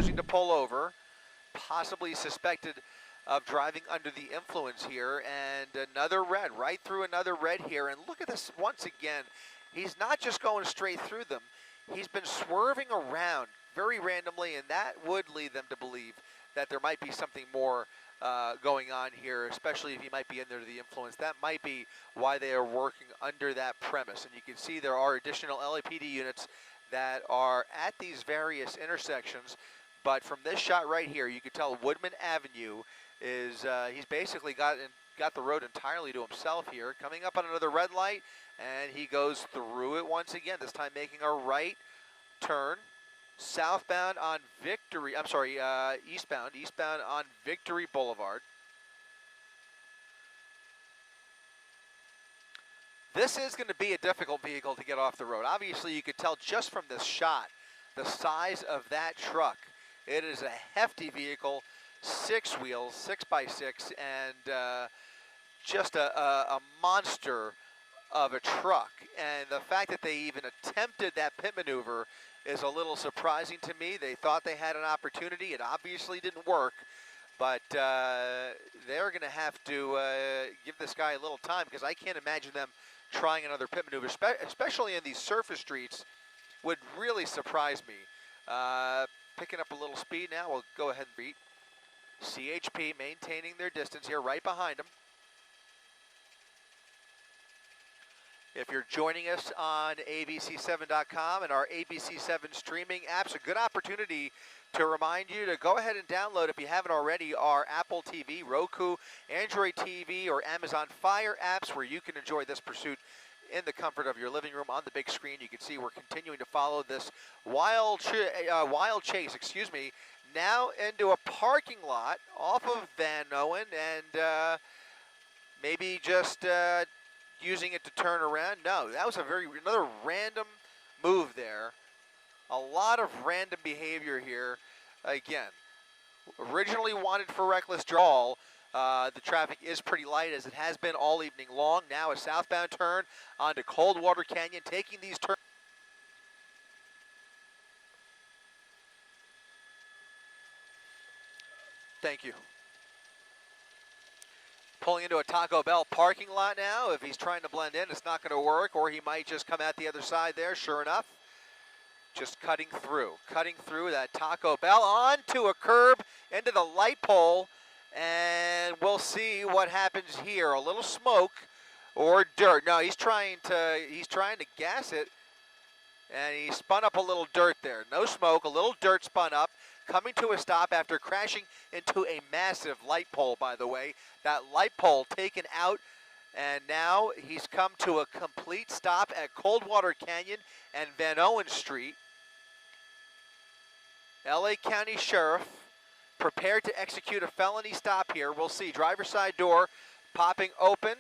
choosing to pull over, possibly suspected of driving under the influence here, and another red, right through another red here. And look at this once again. He's not just going straight through them. He's been swerving around very randomly, and that would lead them to believe that there might be something more going on here, especially if he might be under the influence. That might be why they are working under that premise. And you can see there are additional LAPD units that are at these various intersections. But from this shot right here, you can tell Woodman Avenue is, he's basically got the road entirely to himself here. Coming up on another red light, and he goes through it once again, this time making a right turn. Southbound on Victory, I'm sorry, eastbound on Victory Boulevard. This is going to be a difficult vehicle to get off the road. Obviously, you could tell just from this shot, the size of that truck. It is a hefty vehicle, 6 wheels, 6x6, and just a monster of a truck. And the fact that they even attempted that pit maneuver is a little surprising to me. They thought they had an opportunity. It obviously didn't work, but they're going to have to give this guy a little time, because I can't imagine them trying another pit maneuver, especially in these surface streets. Would really surprise me. Picking up a little speed now. We'll go ahead and beat. CHP maintaining their distance here right behind them. If you're joining us on abc7.com and our ABC7 streaming apps, a good opportunity to remind you to go ahead and download, if you haven't already, our Apple TV, Roku, Android TV, or Amazon Fire apps, where you can enjoy this pursuit in the comfort of your living room on the big screen. You can see we're continuing to follow this wild chase, now into a parking lot off of Van Owen, and maybe just using it to turn around. No, that was another random move there. A lot of random behavior here. Again, originally wanted for reckless draw. The traffic is pretty light, as it has been all evening long. Now a southbound turn onto Coldwater Canyon, taking these turns. Thank you. Pulling into a Taco Bell parking lot now. If he's trying to blend in, it's not going to work, or he might just come out the other side there. Sure enough, just cutting through that Taco Bell onto a curb, into the light pole, and we'll see what happens here. A little smoke or dirt. No, he's trying to gas it, and he spun up a little dirt there. No smoke, a little dirt spun up, coming to a stop after crashing into a massive light pole, by the way. That light pole taken out, and now he's come to a complete stop at Coldwater Canyon and Van Owen Street. LA County Sheriff prepared to execute a felony stop here. We'll see. Driver's side door popping open,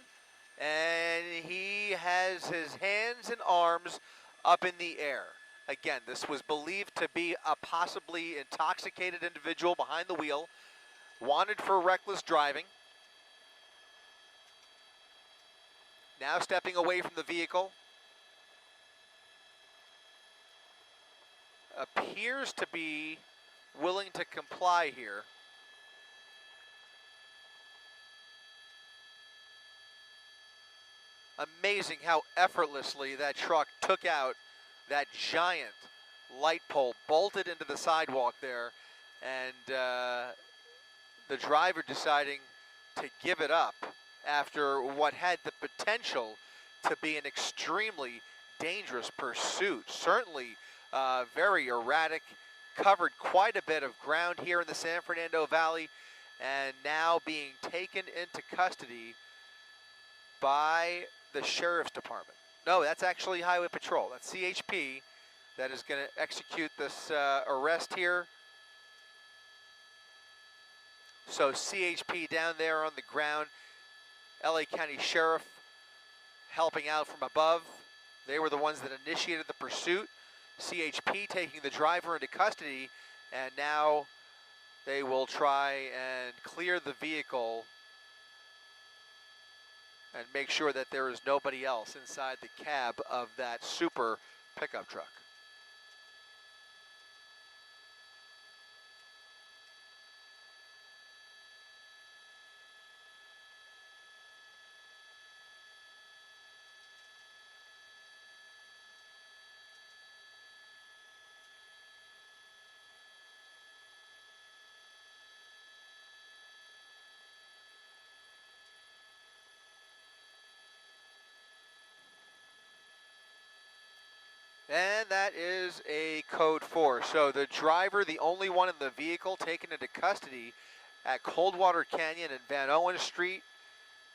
and he has his hands and arms up in the air. Again, this was believed to be a possibly intoxicated individual behind the wheel, wanted for reckless driving. Now stepping away from the vehicle. Appears to be willing to comply here. Amazing how effortlessly that truck took out that giant light pole, bolted into the sidewalk there, and the driver deciding to give it up after what had the potential to be an extremely dangerous pursuit. Certainly very erratic, covered quite a bit of ground here in the San Fernando Valley, and now being taken into custody by the Sheriff's Department. No, that's actually Highway Patrol. That's CHP that is going to execute this arrest here. So CHP down there on the ground, LA County Sheriff helping out from above. They were the ones that initiated the pursuit. CHP taking the driver into custody, and now they will try and clear the vehicle and make sure that there is nobody else inside the cab of that super pickup truck. And that is a code 4. So the driver, the only one in the vehicle, taken into custody at Coldwater Canyon and Van Owen Street.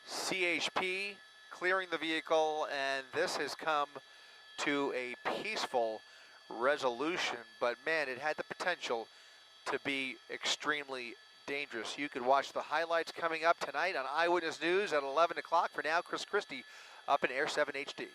CHP clearing the vehicle, and this has come to a peaceful resolution. But man, it had the potential to be extremely dangerous. You could watch the highlights coming up tonight on Eyewitness News at 11 o'clock. For now, Chris Christie up in Air 7 HD.